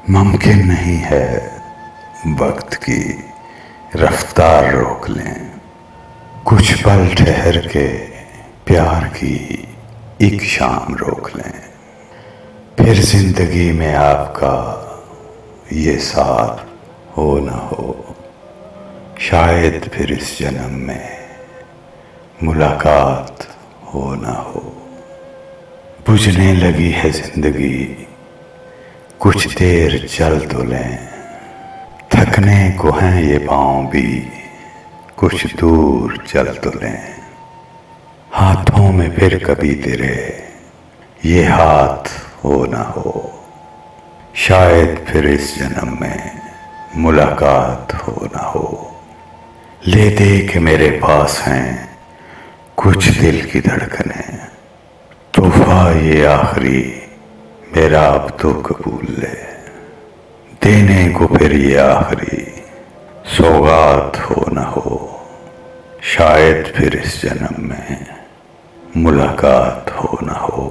मुमकिन नहीं है वक्त की रफ्तार रोक लें। कुछ पल ठहर के प्यार की एक शाम रोक लें। फिर जिंदगी में आपका ये साथ हो न हो, शायद फिर इस जन्म में मुलाकात हो न हो। बुझने लगी है जिंदगी, कुछ देर चल तो लें। थकने को हैं ये पाँव भी, कुछ दूर चल तो लें। हाथों में फिर कभी तेरे ये हाथ हो ना हो, शायद फिर इस जन्म में मुलाकात हो ना हो। ले दे के मेरे पास हैं कुछ दिल की धड़कनें, तोहफा ये आखिरी मेरा अब तो कबूल ले। देने को फिर ये आखिरी सौगात हो न हो, शायद फिर इस जन्म में मुलाकात हो न हो।